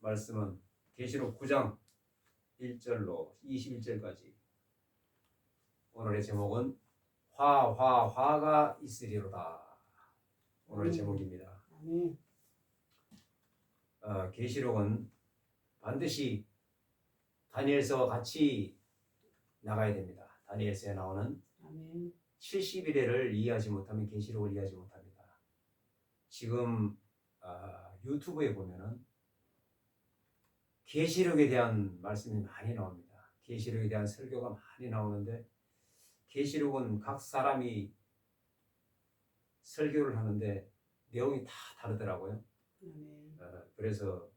말씀은 계시록 9장 1절로 21절까지. 오늘의 제목은 화가 있으리로다. 오늘의 제목입니다. 계시록은 반드시 다니엘서와 같이 나가야 됩니다. 다니엘서에 나오는 70일을 이해하지 못하면 계시록을 이해하지 못합니다. 지금 유튜브에 보면은 계시록에 대한 말씀이 많이 나옵니다. 계시록에 대한 설교가 많이 나오는데 계시록은 각 사람이 설교를 하는데 내용이 다 다르더라고요. 그래서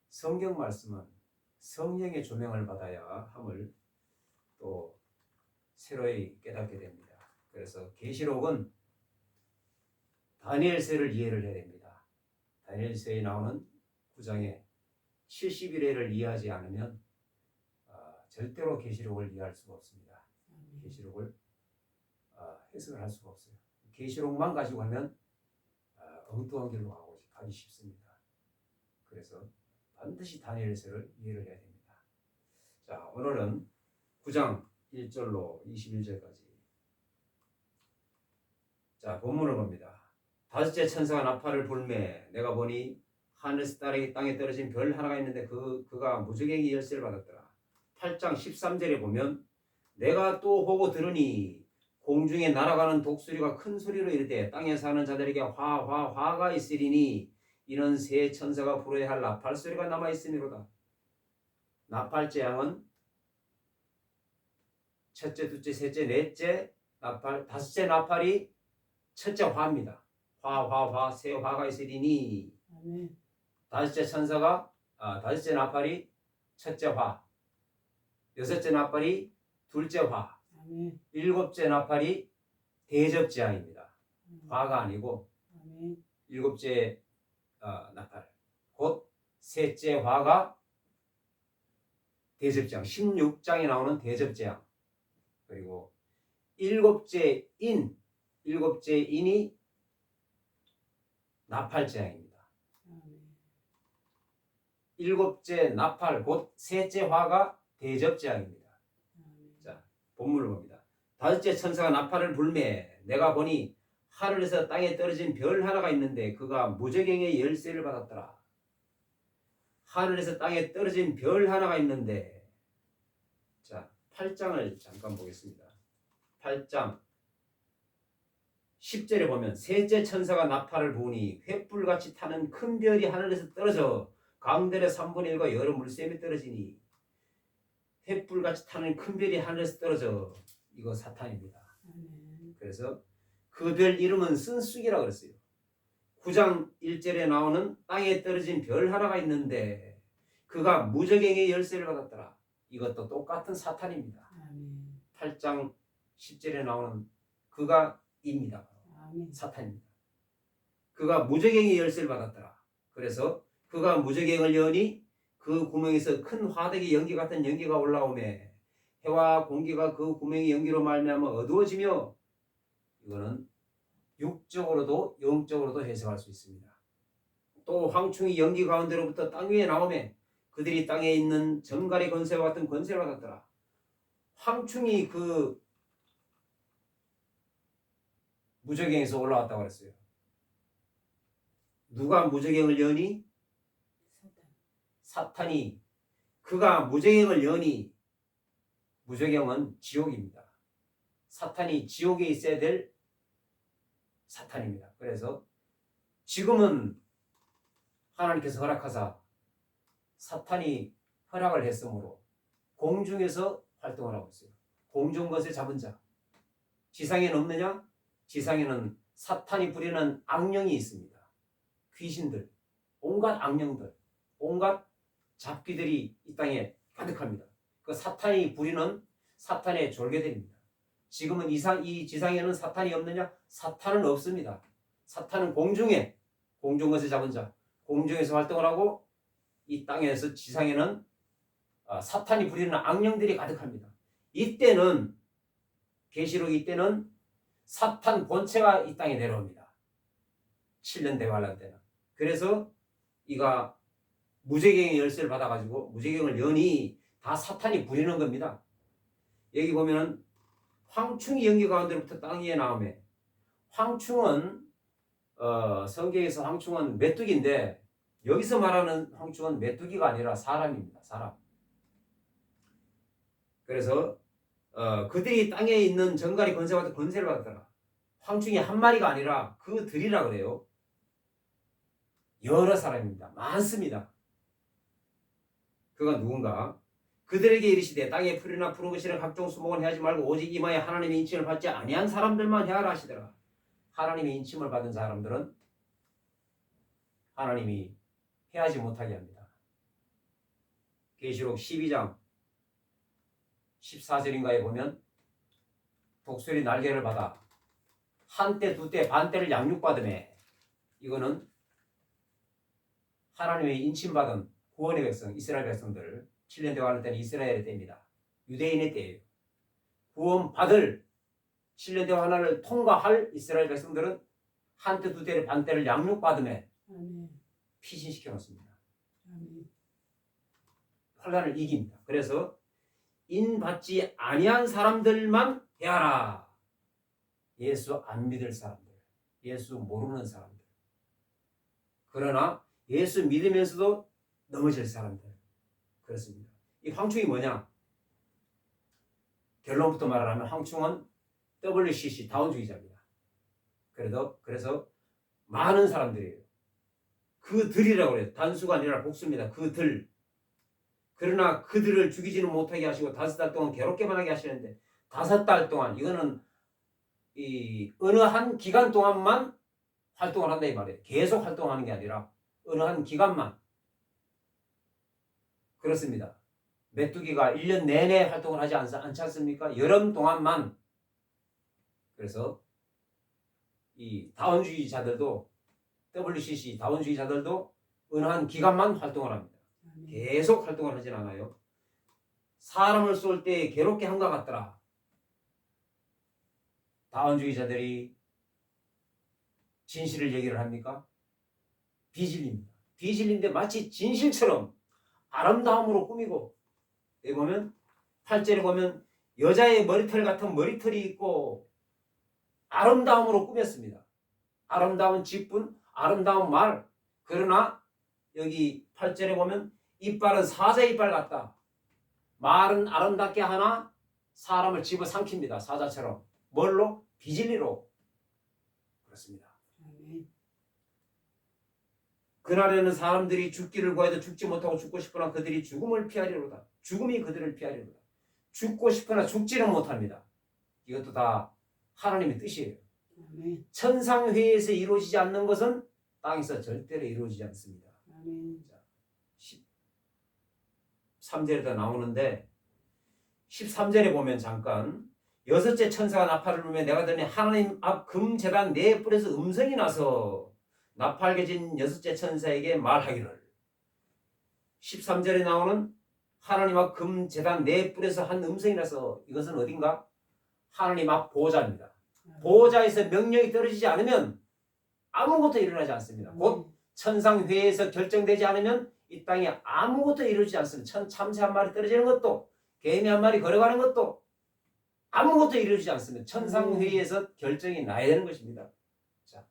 성경 말씀은 성령의 조명을 받아야 함을 또 새로이 깨닫게 됩니다. 그래서 계시록은 다니엘서를 이해를 해야 됩니다. 다니엘서에 나오는 9장의 70일을 이해하지 않으면 절대로 계시록을 이해할 수가 없습니다. 계시록을 해석을 할 수가 없어요. 계시록만 가지고 하면 엉뚱한 길로 가기 쉽습니다. 그래서 반드시 다니엘서를 이해를 해야 됩니다. 자, 오늘은 9장 1절로 21절까지. 자, 본문을 봅니다. 다섯째 천사가 나팔을 불매 내가 보니 하늘에서 땅에 떨어진 별 하나가 있는데 그가 무저갱이 열쇠를 받았더라. 8장 13절에 보면 내가 또 보고 들으니 공중에 날아가는 독수리가 큰 소리로 이르되 땅에 사는 자들에게 화가 있으리니 이는 새 천사가 불어야 할 나팔 소리가 남아 있음이로다. 나팔 재앙은 첫째, 둘째, 셋째, 넷째 나팔, 다섯째 나팔이 첫째 화입니다. 새 화가 있으리니. 다섯째 천사가 다섯째 나팔이 첫째 화, 여섯째 나팔이 둘째 화, 일곱째 나팔이 대접재앙입니다. 화가 아니고 일곱째 나팔, 곧 셋째 화가 대접재앙, 16장에 나오는 대접재앙. 그리고 일곱째 인이 나팔재앙입니다. 일곱째 나팔, 곧 셋째 화가 대접재앙입니다. 자, 본문을 봅니다. 다섯째 천사가 나팔을 불매 내가 보니 하늘에서 땅에 떨어진 별 하나가 있는데 그가 무저갱의 열쇠를 받았더라. 하늘에서 땅에 떨어진 별 하나가 있는데, 자, 8장을 잠깐 보겠습니다. 8장 10절에 보면 셋째 천사가 나팔을 부으니 횃불같이 타는 큰 별이 하늘에서 떨어져 강들의 3분의 1과 여러 물샘이 떨어지니. 횃불같이 타는 큰 별이 하늘에서 떨어져, 이거 사탄입니다. 그래서 그 별 이름은 쓴쑥이라고 그랬어요. 9장 1절에 나오는 땅에 떨어진 별 하나가 있는데 그가 무저갱의 열쇠를 받았더라. 이것도 똑같은 사탄입니다. 8장 10절에 나오는 그가 입니다. 사탄입니다. 그가 무저갱의 열쇠를 받았더라. 그래서 그가 무저갱을 여니 그 구멍에서 큰 화덕의 연기 같은 연기가 올라오매 해와 공기가 그 구멍의 연기로 말미암아 어두워지며. 이거는 육적으로도 영적으로도 해석할 수 있습니다. 또 황충이 연기 가운데로부터 땅 위에 나오매 그들이 땅에 있는 정갈의 권세와 같은 권세를 받았더라. 황충이 그 무저갱에서 올라왔다고 그랬어요. 누가 무저갱을 여니? 사탄이. 그가 무저갱을 여니. 무저갱은 지옥입니다. 사탄이 지옥에 있어야 될 사탄입니다. 그래서 지금은 하나님께서 허락하사 사탄이 허락을 했으므로 공중에서 활동을 하고 있어요. 공중 것을 잡은 자. 지상에는 없느냐? 지상에는 사탄이 부리는 악령이 있습니다. 귀신들, 온갖 악령들, 온갖 잡귀들이 이 땅에 가득합니다. 그 사탄이 부리는 사탄의 졸개들입니다. 지금은 이 지상에는 사탄이 없느냐? 사탄은 없습니다. 사탄은 공중에, 공중 것을 잡은 자, 공중에서 활동을 하고 이 땅에서 지상에는 사탄이 부리는 악령들이 가득합니다. 이때는 계시록 이때는 사탄 본체가 이 땅에 내려옵니다. 7년 대환란 때는. 그래서 이가 무제경의 열쇠를 받아가지고 무제경을 여니 다 사탄이 부리는 겁니다. 여기 보면은 황충이 연기 가운데로부터 땅 위에 나오매. 황충은 성경에서 황충은 메뚜기인데 여기서 말하는 황충은 메뚜기가 아니라 사람입니다. 사람. 그래서 그들이 땅에 있는 정갈이 권세를 받았더라. 황충이 한 마리가 아니라 그들이라 그래요. 여러 사람입니다. 많습니다. 그가 누군가? 그들에게 이르시되 땅에 풀이나 푸른 것이나 각종 수목은 해하지 말고 오직 이마에 하나님의 인침을 받지 아니한 사람들만 해하라 하시더라. 하나님의 인침을 받은 사람들은 하나님이 해하지 못하게 합니다. 계시록 12장 14절인가에 보면 독수리 날개를 받아 한때 두때 반때를 양육받음에 이거는 하나님의 인침받은 구원의 백성 이스라엘 백성들 7년 대화할 때는 이스라엘의 때입니다. 유대인의 때예요. 구원받을 7년 대화 하나를 통과할 이스라엘 백성들은 한때 두때를 반때를 양육받음에 피신시켜 놓습니다. 환란을 이깁니다. 그래서 인받지 아니한 사람들만 해하라. 예수 안 믿을 사람들, 예수 모르는 사람들. 그러나 예수 믿으면서도 넘어질 사람들. 그렇습니다. 이 황충이 뭐냐? 결론부터 말하면 황충은 WCC 다운주의자입니다. 그래서 많은 사람들이에요. 그들이라고 그래요. 단수가 아니라 복수입니다. 그들. 그러나 그들을 죽이지는 못하게 하시고 5달 동안 괴롭게만 하게 하시는데 5달 동안 이거는 이 어느 한 기간 동안만 활동을 한다 이 말이에요. 계속 활동하는 게 아니라 어느 한 기간만. 그렇습니다. 메뚜기가 1년 내내 활동을 하지 않지 않습니까? 여름 동안만. 그래서 이 다원주의자들도 WCC 다원주의자들도 어느 한 기간만 활동을 합니다. 계속 활동을 하진 않아요. 사람을 쏠 때 괴롭게 한 것 같더라. 다원주의자들이 진실을 얘기를 합니까? 비진리입니다. 비진리인데 마치 진실처럼 아름다움으로 꾸미고 여기 보면 8절에 보면 여자의 머리털 같은 머리털이 있고 아름다움으로 꾸몄습니다. 아름다운 직분, 아름다운 말. 그러나 여기 8절에 보면 이빨은 사자 이빨 같다. 말은 아름답게 하나 사람을 집어삼킵니다. 사자처럼. 뭘로? 비진리로. 그렇습니다. 그날에는 사람들이 죽기를 구해도 죽지 못하고 죽고 싶으나 그들이 죽음을 피하리로다. 죽음이 그들을 피하리로다. 죽고 싶으나 죽지는 못합니다. 이것도 다 하나님의 뜻이에요. 천상회에서 이루어지지 않는 것은 땅에서 절대로 이루어지지 않습니다. 13절에도 나오는데 13절에 보면 잠깐 6째 천사가 나팔을 불며 내가 들으니 하나님 앞 금제단 네 뿔에서 음성이 나서 나팔개진 6째 천사에게 말하기를 13절에 나오는 하나님 앞 금제단 네 뿔에서 한 음성이 나서 이것은 어딘가? 하나님 앞 보호자입니다. 보호자에서 명령이 떨어지지 않으면 아무것도 일어나지 않습니다. 곧 천상회에서 결정되지 않으면 이 땅에 아무것도 이루어지지 않습니다. 참새 한 마리 떨어지는 것도 개미 한 마리 걸어가는 것도 아무것도 이루어지지 않습니다. 천상회의에서 결정이 나야 되는 것입니다. 자,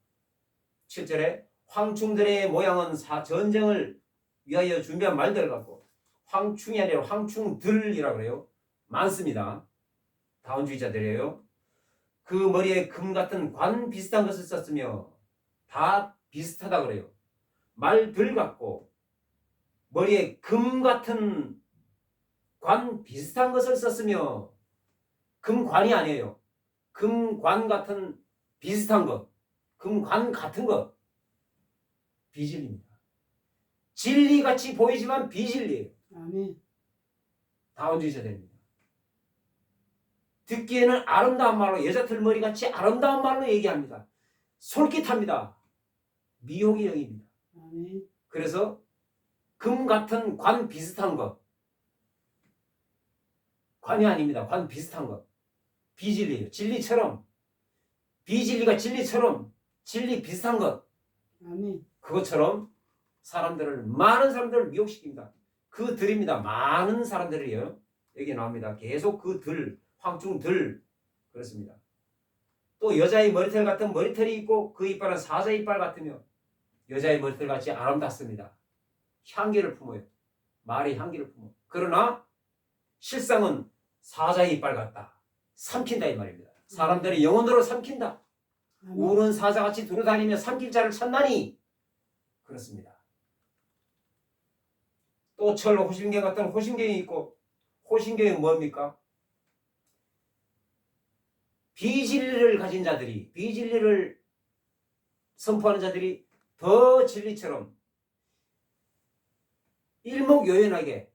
7절에 황충들의 모양은 전쟁을 위하여 준비한 말들 같고 황충이 아니라 황충들이라고 그래요. 많습니다. 다운주의자들이에요. 그 머리에 금 같은 관 비슷한 것을 썼으며 다 비슷하다 그래요. 말들 같고 머리에 금 같은 관 비슷한 것을 썼으며 금관이 아니에요. 금관 같은 비슷한 것. 금관 같은 것. 비진리입니다. 진리같이 보이지만 비진리예요. 아멘. 다운주의자들입니다. 듣기에는 아름다운 말로 여자털 머리같이 아름다운 말로 얘기합니다. 솔깃합니다. 미혹이 여깁니다. 아멘. 그래서 금 같은 관 비슷한 것. 관이 아닙니다. 관 비슷한 것. 비진리예요. 진리처럼. 비진리가 진리처럼 진리 비슷한 것. 아멘. 그것처럼 사람들을 많은 사람들을 미혹시킵니다. 그 들입니다. 많은 사람들이요. 여기 나옵니다. 계속 그 들, 황충들 그렇습니다. 또 여자의 머리털 같은 머리털이 있고 그 이빨은 사자 이빨 같으며 여자의 머리털 같이 아름답습니다. 향기를 품어요. 말이 향기를 품어. 그러나 실상은 사자의 이빨 같다. 삼킨다 이 말입니다. 사람들이 영혼으로 삼킨다. 우는 사자같이 두루다니며 삼킬 자를 찾나니 그렇습니다. 또 철 호심경 같은 호심경이 있고 호심경이 뭡니까? 비진리를 가진 자들이 비진리를 선포하는 자들이 더 진리처럼 일목요연하게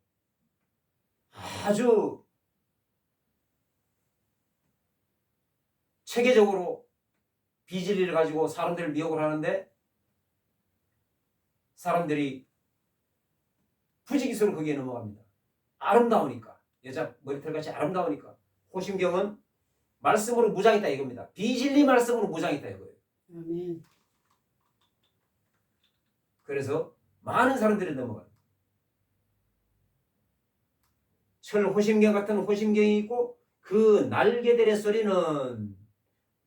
아주 체계적으로 비진리를 가지고 사람들을 미혹을 하는데 사람들이 부지기수로 거기에 넘어갑니다. 아름다우니까 여자 머리털같이 아름다우니까 호심경은 말씀으로 무장했다 이겁니다. 비진리 말씀으로 무장했다 이거예요. 아멘. 그래서 많은 사람들이 넘어가요. 철 호심경 같은 호심경이 있고 그 날개들의 소리는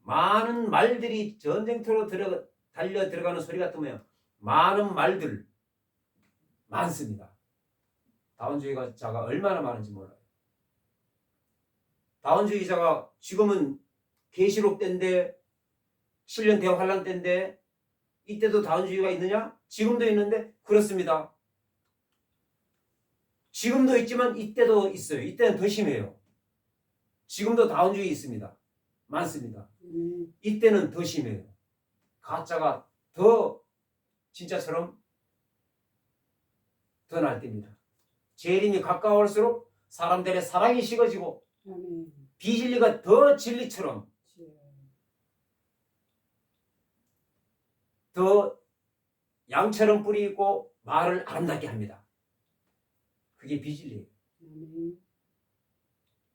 많은 말들이 전쟁터로 달려 들어가는 소리 같으며 많은 말들 많습니다. 다원주의자가 얼마나 많은지 몰라요. 다원주의자가 지금은 계시록 때인데 7년 대환란 때인데 이때도 다원주의가 있느냐? 지금도 있는데 그렇습니다. 지금도 있지만 이때도 있어요. 이때는 더 심해요. 지금도 다원주의 있습니다. 많습니다. 이때는 더 심해요. 가짜가 더 진짜처럼 더 날때입니다. 재림이 가까울수록 사람들의 사랑이 식어지고 비진리가 더 진리처럼 더 양처럼 뿌리 있고 말을 아름답게 합니다. 그게 비진리예요.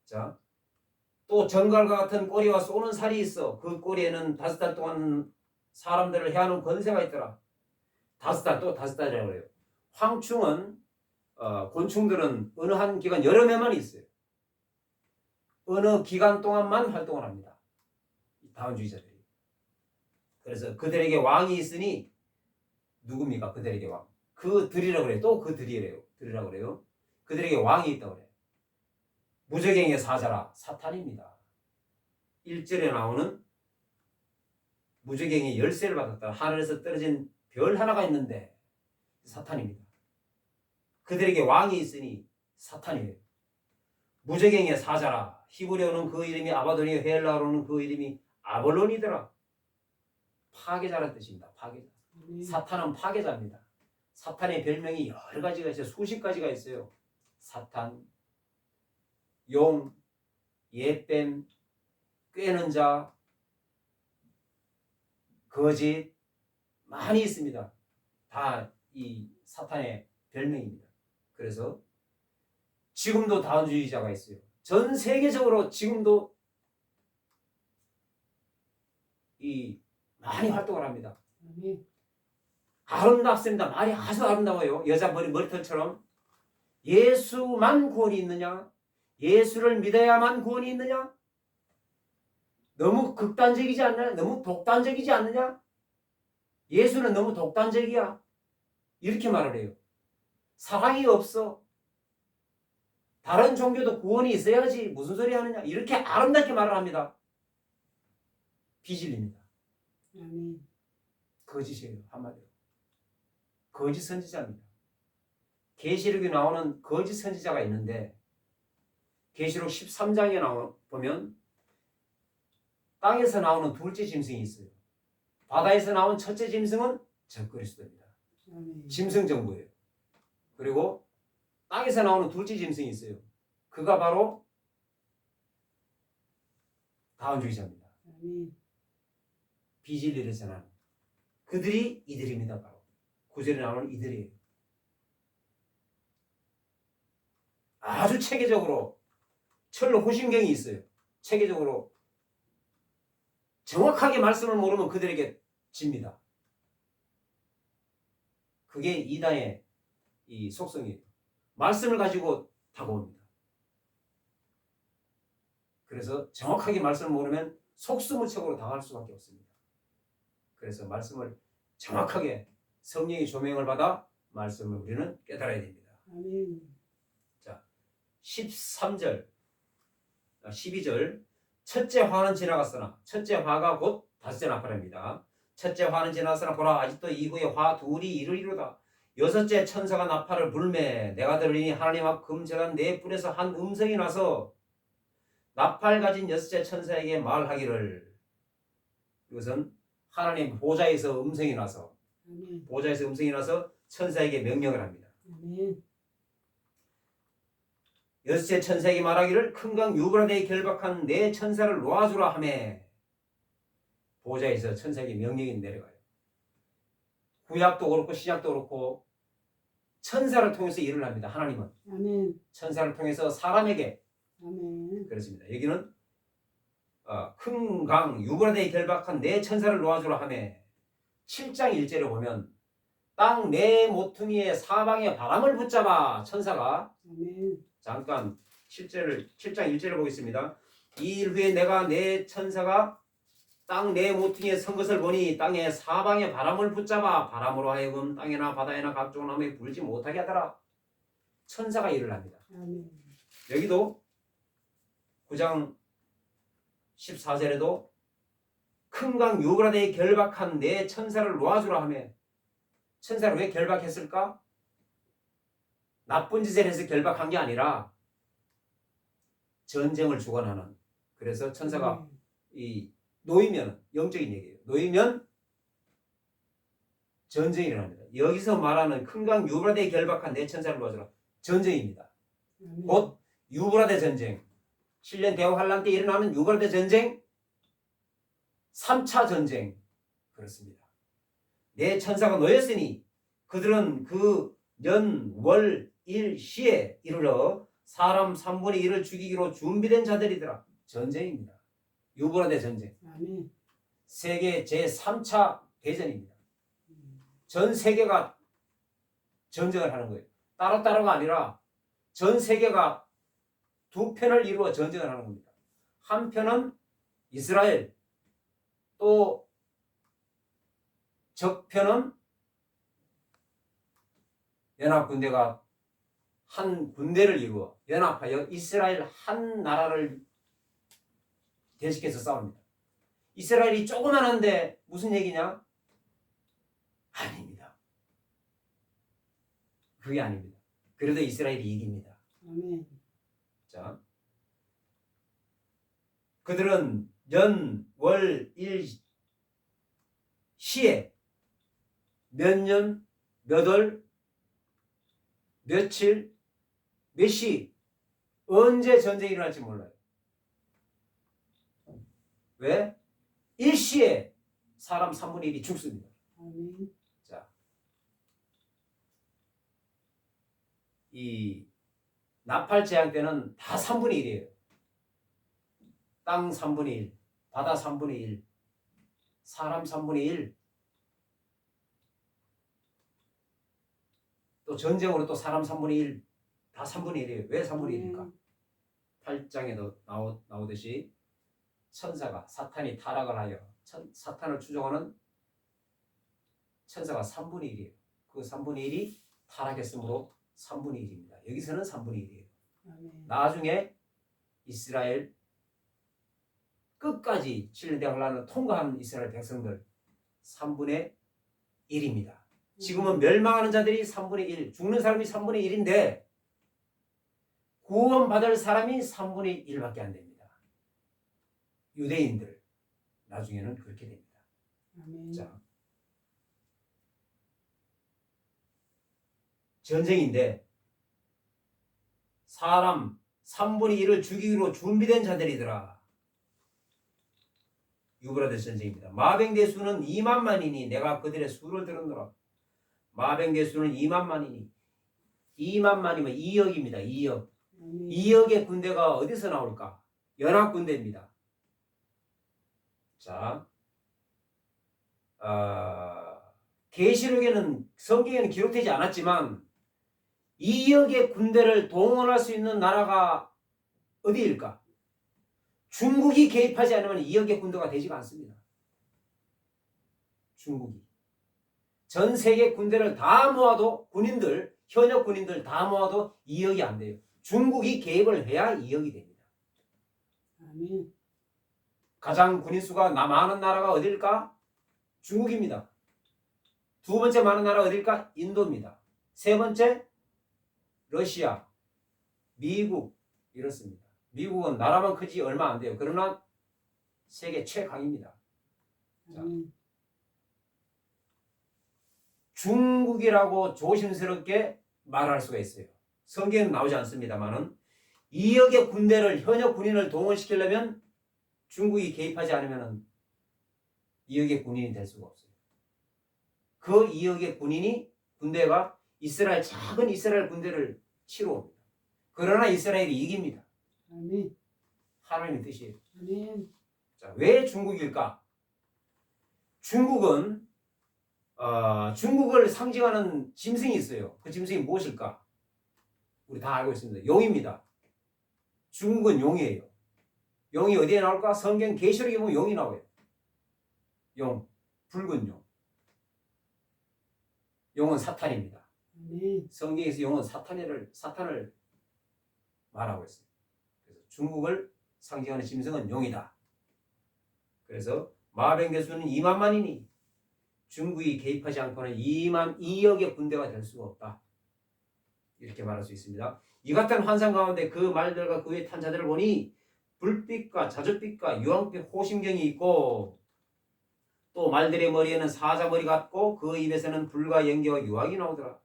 자, 또 정갈과 같은 꼬리와 쏘는 살이 있어. 그 꼬리에는 5달 동안 사람들을 해하는 권세가 있더라. 5달 또 5달이라고 그래요. 황충은 곤충들은 어느 한 기간 여러 해만 있어요. 어느 기간 동안만 활동을 합니다. 다원주의자들이. 그래서 그들에게 왕이 있으니 누굽니까? 그들에게 왕. 그 들이라고 그래요. 또 그 들이래요. 들이라고 그래요. 그들에게 왕이 있다고 그래요. 무저갱의 사자라 사탄입니다. 1절에 나오는 무저갱이 열쇠를 받았다. 하늘에서 떨어진 별 하나가 있는데 사탄입니다. 그들에게 왕이 있으니 사탄이에요. 무저갱의 사자라. 히브리어는 그 이름이 아바돈이요 헬라어로는 그 이름이 아볼론이더라. 파괴자라는 뜻입니다. 파괴자. 사탄은 파괴자입니다. 사탄의 별명이 여러 가지가 있어요. 수십 가지가 있어요. 사탄, 용, 예뱀, 꿰는 자, 거짓 많이 있습니다. 다 이 사탄의 별명입니다. 그래서 지금도 다원주의자가 있어요. 전 세계적으로 지금도 이 많이 활동을 합니다. 아름답습니다. 말이 아주 아름다워요. 여자 머리털처럼. 예수만 구원이 있느냐? 예수를 믿어야만 구원이 있느냐? 너무 극단적이지 않느냐? 너무 독단적이지 않느냐? 예수는 너무 독단적이야. 이렇게 말을 해요. 사랑이 없어. 다른 종교도 구원이 있어야지. 무슨 소리 하느냐? 이렇게 아름답게 말을 합니다. 비진리입니다. 거짓이에요. 한마디로. 거짓 선지자입니다. 계시록에 나오는 거짓 선지자가 있는데 계시록 13장에 보면 땅에서 나오는 둘째 짐승이 있어요. 바다에서 나온 첫째 짐승은 적그리스도입니다. 짐승 정부예요. 그리고 땅에서 나오는 둘째 짐승이 있어요. 그가 바로 다원주의자입니다. 비진리를 전하는 그들이 이들입니다. 바로 9절에 나오는 이들이에요. 아주 체계적으로 철로 호심경이 있어요. 체계적으로 정확하게 말씀을 모르면 그들에게 집니다. 그게 이단의 이 속성이에요. 말씀을 가지고 다가옵니다. 그래서 정확하게 말씀을 모르면 속수무책으로 당할 수밖에 없습니다. 그래서 말씀을 정확하게 성령의 조명을 받아 말씀을 우리는 깨달아야 됩니다. 아멘. 자, 13절, 12절. 첫째 화는 지나갔으나 첫째 화가 곧 닷새 나팔입니다. 첫째 화는 지나갔으나 보라 아직도 이후에 화 둘이 이르리로다. 여섯째 천사가 나팔을 불매 내가 들으니 하나님 앞 금제단 네 뿔에서 한 음성이 나서 나팔 가진 여섯째 천사에게 말하기를, 이것은 하나님 보좌에서 음성이 나서 아멘. 보좌에서 음성이 나서 천사에게 명령을 합니다. 아멘. 여섯째 천사에게 말하기를 큰 강 유브라데에 결박한 네 천사를 놓아주라 하매 보좌에서 천사에게 명령이 내려가요. 구약도 그렇고 신약도 그렇고 천사를 통해서 일을 합니다. 하나님은 아멘. 천사를 통해서 사람에게 아멘. 그렇습니다. 여기는 큰 강 유브라데에 결박한 네 천사를 놓아주라 하매 7장 1절에 보면 땅 네 모퉁이에 사방에 바람을 붙잡아 천사가, 아멘. 잠깐 7장 1절을 보겠습니다. 이 일 후에 내가 네 천사가 땅 네 모퉁이에 선 것을 보니 땅에 사방에 바람을 붙잡아 바람으로 하여금 땅이나 바다에나 각종 나무에 불지 못하게 하더라. 천사가 일을 합니다. 아멘. 여기도 9장 14절에도 큰 강 유브라데에 결박한 네 천사를 놓아주라 하며, 천사를 왜 결박했을까? 나쁜 짓을 해서 결박한 게 아니라 전쟁을 주관하는, 그래서 천사가 이 놓이면, 영적인 얘기예요. 놓이면 전쟁이 일어납니다. 여기서 말하는 큰 강 유브라데에 결박한 네 천사를 놓아주라, 전쟁입니다. 아멘. 곧 유브라데 전쟁, 7년 대호 환란 때 일어나는 유브라데 전쟁, 3차 전쟁, 그렇습니다. 네 천사가 놓였으니 그들은 그 년, 월, 일, 시에 이르러 사람 3분의 1을 죽이기로 준비된 자들이더라. 전쟁입니다. 유브라데 전쟁. 아멘. 세계 제3차 대전입니다. 전 세계가 전쟁을 하는 거예요. 따로따로가 아니라 전 세계가 두 편을 이루어 전쟁을 하는 겁니다. 한 편은 이스라엘, 또 적편은 연합군대가 한 군대를 이루어 연합하여 이스라엘 한 나라를 대식해서 싸웁니다. 이스라엘이 조그만한데 무슨 얘기냐? 아닙니다. 그게 아닙니다. 그래도 이스라엘이 이깁니다. 아멘. 자, 그들은 년, 월, 일, 시에 몇 년, 몇 월, 며칠, 몇 시, 언제 전쟁이 일어날지 몰라요. 왜? 일시에 사람 3분의 1이 죽습니다. 아멘. 자, 이 나팔 재앙 때는 다 3분의 1이에요. 땅 3분의 1, 바다 3분의 1, 사람 3분의 1, 또 전쟁으로 또 사람 3분의 1, 다 3분의 1이에요. 왜 3분의 1입니까? 8장에도 나오듯이 천사가, 사탄이 타락을 하여 사탄을 추종하는 천사가 3분의 1이에요. 그 3분의 1이 타락했으므로 3분의 1입니다. 여기서는 3분의 1이에요. 아멘. 나중에 이스라엘 끝까지 7년 대환란을 통과한 이스라엘 백성들 3분의 1입니다. 지금은 멸망하는 자들이 3분의 1, 죽는 사람이 3분의 1인데 구원받을 사람이 3분의 1밖에 안 됩니다. 유대인들 나중에는 그렇게 됩니다. 아멘. 자, 전쟁인데 사람 3분의 1을 죽이기로 준비된 자들이더라. 유브라데 전쟁입니다. 마병대 수는 2만만이니 내가 그들의 수를 들었노라. 마병대 수는 2만만이니 2만만이면 2억입니다. 2억. 2억의 군대가 어디서 나올까? 연합군대입니다. 자, 계시록에는 성경에는 기록되지 않았지만 2억의 군대를 동원할 수 있는 나라가 어디일까? 중국이 개입하지 않으면 2억의 군대가 되지가 않습니다. 중국이. 전 세계 군대를 다 모아도 군인들, 현역 군인들 다 모아도 2억이 안 돼요. 중국이 개입을 해야 2억이 됩니다. 아멘. 가장 군인 수가 많은 나라가 어딜까? 중국입니다. 두 번째 많은 나라 어딜까? 인도입니다. 세 번째 러시아, 미국 이렇습니다. 미국은 나라만 크지 얼마 안 돼요. 그러나 세계 최강입니다. 아멘. 중국이라고 조심스럽게 말할 수가 있어요. 성경에는 나오지 않습니다만은 2억의 군대를 현역 군인을 동원시키려면 중국이 개입하지 않으면 2억의 군인이 될 수가 없어요. 그 2억의 군대가 작은 이스라엘 군대를 치러 옵니다. 그러나 이스라엘이 이깁니다. 아멘. 하나님의 뜻이에요. 아멘. 자, 왜 중국일까? 중국은 중국을 상징하는 짐승이 있어요. 그 짐승이 무엇일까? 우리 다 알고 있습니다. 용입니다. 중국은 용이에요. 용이 어디에 나올까? 성경 계시록에 보면 용이 나와요. 용, 붉은 용. 용은 사탄입니다. 아멘. 성경에서 용은 사탄을 말하고 있어요. 그래서 중국을 상징하는 짐승은 용이다. 그래서 마병 대수는 2만만이니 중국이 개입하지 않고는 2억의 군대가 될 수가 없다. 이렇게 말할 수 있습니다. 이 같은 환상 가운데 그 말들과 그의 탄자들을 보니 불빛과 자줏빛과 유황빛 호심경이 있고 또 말들의 머리에는 사자머리 같고 그 입에서는 불과 연기와 유황이 나오더라.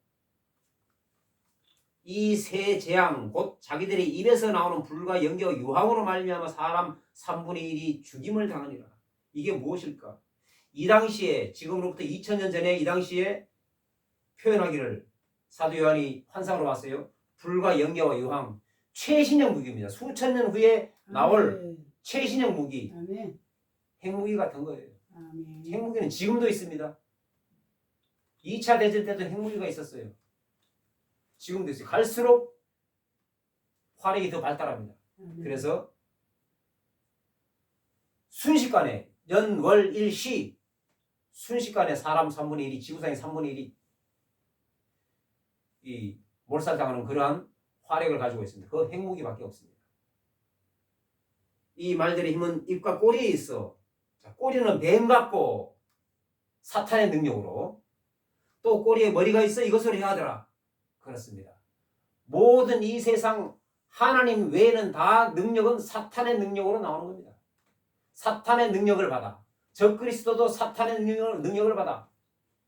이 세 재앙 곧 자기들의 입에서 나오는 불과 연기와 유황으로 말미암아 사람 3분의 1이 죽임을 당하니라. 이게 무엇일까? 이 당시에 지금으로부터 2000년 전에 이 당시에 표현하기를 사도 요한이 환상으로 봤어요. 불과 연기와 유황 최신형 무기입니다. 수천 년 후에 나올 아멘. 최신형 무기 아멘. 핵무기 같은 거예요. 아멘. 핵무기는 지금도 있습니다. 2차 대전 때도 핵무기가 있었어요. 지금도 있어요. 갈수록 화력이 더 발달합니다. 아멘. 그래서 순식간에 연, 월, 일, 시 순식간에 사람 3분의 1이 지구상의 3분의 1이 이 몰살당하는 그러한 화력을 가지고 있습니다. 그 핵무기밖에 없습니다. 이 말들의 힘은 입과 꼬리에 있어. 자, 꼬리는 뱀 같고 사탄의 능력으로 또 꼬리에 머리가 있어 이것으로 해야 하더라. 그렇습니다. 모든 이 세상 하나님 외에는 다 능력은 사탄의 능력으로 나오는 겁니다. 사탄의 능력을 받아. 적그리스도도 사탄의 능력을 받아.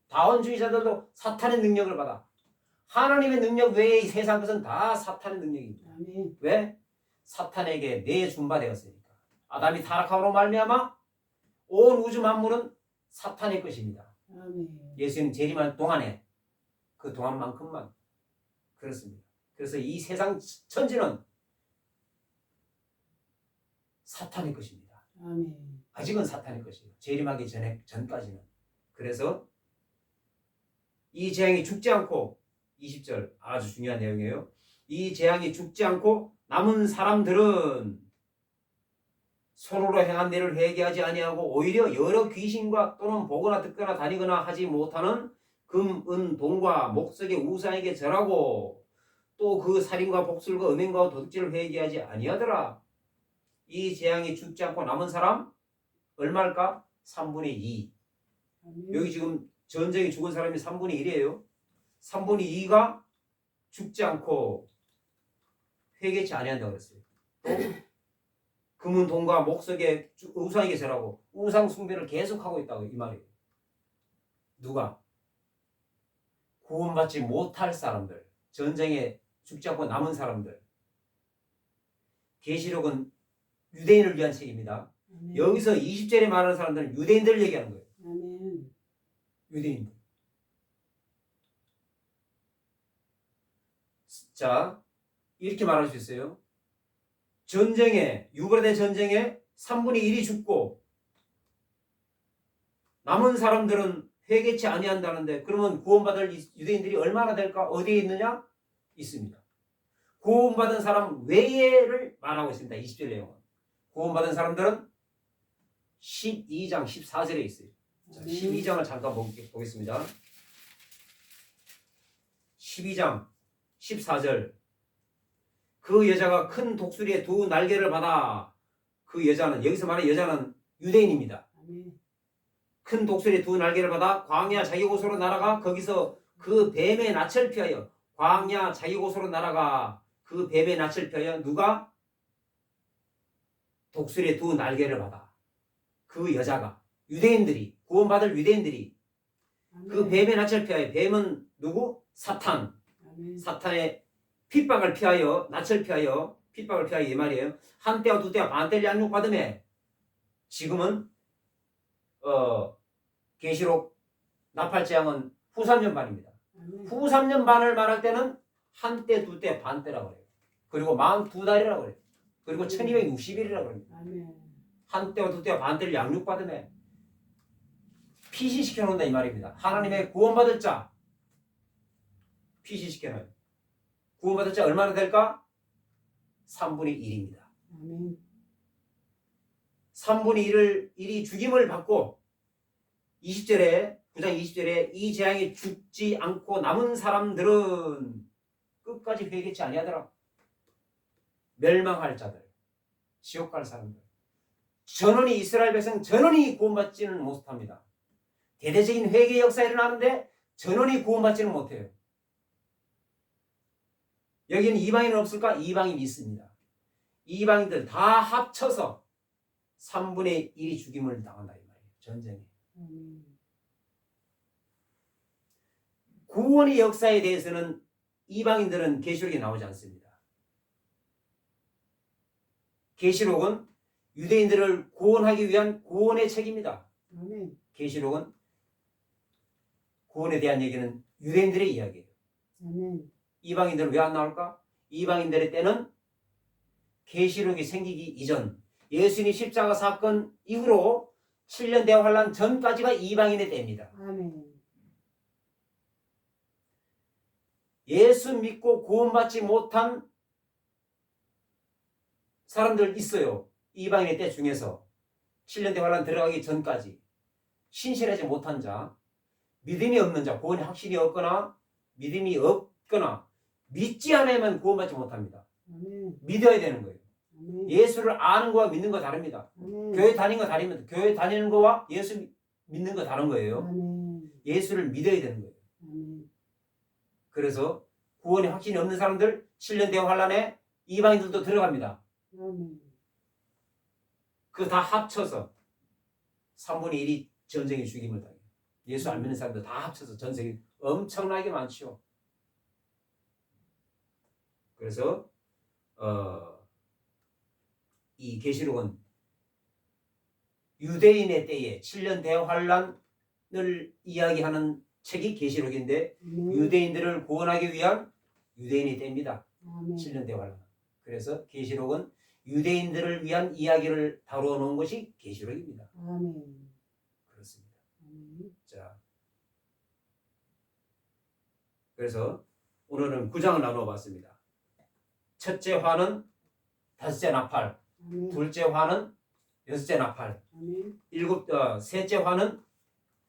다원주의자들도 사탄의 능력을 받아. 하나님의 능력 외의 세상 것은 다 사탄의 능력입니다. 아멘. 왜? 사탄에게 내준 바 되었으니까. 아담이 타락함으로 말미암아 온 우주 만물은 사탄의 것입니다. 아멘. 예수님 재림할 동안에 그 동안만큼만 그렇습니다. 그래서 이 세상 천지는 사탄의 것입니다. 아멘. 아직은 사탄의 것이에요. 재림하기 전까지는. 그래서 이 재앙이 죽지 않고 20절 아주 중요한 내용이에요. 이 재앙이 죽지 않고 남은 사람들은 손으로 행한 일을 회개하지 아니하고 오히려 여러 귀신과 또는 보거나 듣거나 다니거나 하지 못하는 금, 은, 동과 목석의 우상에게 절하고 또 그 살인과 복술과 음행과 도둑질을 회개하지 아니하더라. 이 재앙이 죽지 않고 남은 사람 얼마일까? 3분의 2. 아멘. 여기 지금 전쟁에 죽은 사람이 3분의 1이에요. 3분의 2가 죽지 않고 회개치 아니한다고 그랬어요. 또 금은 동과 목석의 우상에게 절하고 우상 숭배를 계속하고 있다고 이 말이에요. 누가? 구원받지 못할 사람들, 전쟁에 죽지 않고 남은 사람들. 계시록은 유대인을 위한 책입니다. 아멘. 여기서 20절에 말하는 사람들은 유대인들을 얘기하는 거예요. 아멘. 유대인들. 자, 이렇게 말할 수 있어요. 유브라데 전쟁에 3분의 1이 죽고 남은 사람들은 회개치 아니한다는데 그러면 구원받을 유대인들이 얼마나 될까? 어디에 있느냐? 있습니다. 구원받은 사람 외에를 말하고 있습니다. 20절 내용은. 구원받은 사람들은 12장 14절에 있어요. 자, 12장을 잠깐 보겠습니다. 12장 14절. 그 여자가 큰 독수리의 두 날개를 받아. 그 여자는, 여기서 말하는 여자는 유대인입니다. 아멘. 큰 독수리의 두 날개를 받아 광야 자기 곳으로 날아가 거기서 그 뱀의 낯을 피하여, 광야 자기 곳으로 날아가 그 뱀의 낯을 피하여, 누가? 독수리의 두 날개를 받아. 그 여자가, 유대인들이, 구원받을 유대인들이 그 뱀의 낯을 피하여, 뱀은 누구? 사탄. 아멘. 사탄의 핍박을 피하여, 낯을 피하여, 핍박을 피하여 이 말이에요. 한 때와 두 때와 반 때를 양육받음에 지금은 계시록 나팔재앙은 후 3년 반입니다. 아멘. 후 3년 반을 말할 때는 한 때, 두 때, 반 때라고 그래요. 그리고 42달이라고 그래요. 그리고 1260일이라고 그럽니다. 아멘. 한 때와 두 때와 반 때를 양육받음에 피시시켜 놓는다 이 말입니다. 하나님의 구원받을 자 피시시켜 놓아요. 구원받을 자 얼마나 될까? 3분의 1입니다. 아멘. 3분의 1이 죽임을 받고 20절에 9장 20절에 이 재앙이 죽지 않고 남은 사람들은 끝까지 회개치 아니하더라. 멸망할 자들, 지옥 갈 사람들, 전원이 이스라엘 백성 전원이 구원받지는 못합니다. 대대적인 회개 역사가 일어나는데 전원이 구원받지는 못해요. 여기는 이방인은 없을까? 이방인이 있습니다. 이방인들 다 합쳐서 3분의 1이 죽임을 당한다 이 말이에요. 전쟁에. 아멘. 구원의 역사에 대해서는 이방인들은 계시록에 나오지 않습니다. 계시록은 유대인들을 구원하기 위한 구원의 책입니다. 아멘. 계시록은 구원에 대한 얘기는 유대인들의 이야기예요. 아멘. 이방인들은 왜 안 나올까? 이방인들의 때는 계시록이 생기기 이전, 예수님 십자가 사건 이후로 7년 대환란 전까지가 이방인의 때입니다. 아멘. 예수 믿고 구원받지 못한 사람들 있어요. 이방인의 때 중에서 7년 대환란 들어가기 전까지 신실하지 못한 자, 믿음이 없는 자, 구원의 확신이 없거나 믿음이 없거나 믿지 않으면 구원받지 못합니다. 아멘. 믿어야 되는 거예요. 아멘. 예수를 아는 거와 믿는 거 다릅니다. 아멘. 교회 다니는 거 다릅니다. 교회 다니는 거와 예수 믿는 거 다른 거예요. 아멘. 예수를 믿어야 되는 거예요. 아멘. 그래서 구원의 확신이 없는 사람들 7년 대환란에 이방인들도 들어갑니다. 아멘. 그거 다 합쳐서 3분의 1이 전쟁의 죽임을 당해요. 예수 안 믿는 사람들 다 합쳐서 전쟁이 엄청나게 많죠. 그래서 이 계시록은 유대인의 때에 7년 대환란을 이야기하는 책이 계시록인데 유대인들을 구원하기 위한 유대인의 때입니다. 아멘. 7년 대환란. 그래서 계시록은 유대인들을 위한 이야기를 다루어 놓은 것이 계시록입니다. 아멘. 그렇습니다. 아멘. 자, 그래서 오늘은 9장을 나누어 봤습니다. 첫째 화는 다섯째 나팔, 아멘. 둘째 화는 여섯째 나팔, 아멘. 셋째 화는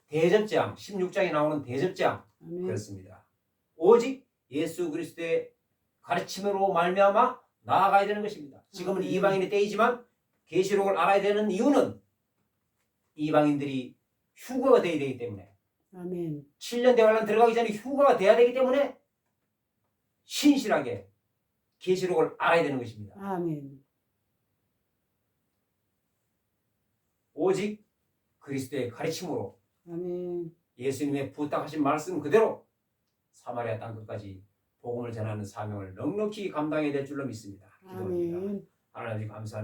대접재앙, 16장에 나오는 대접재앙. 아멘. 그렇습니다. 오직 예수 그리스도의 가르침으로 말미암아 나아가야 되는 것입니다. 지금은 아멘. 이방인의 때이지만 계시록을 알아야 되는 이유는 이방인들이 휴거가 되어야 되기 때문에, 아멘. 7년 대환란 들어가기 전에 휴거가 돼야 되기 때문에 신실하게 계시록을 알아야 되는 것입니다. 아멘. 오직 그리스도의 가르침으로 아멘. 예수님의 부탁하신 말씀 그대로 사마리아 땅끝까지 복음을 전하는 사명을 넉넉히 감당해야 될 줄로 믿습니다. 기도합니다. 아멘. 하나님 감사합니다.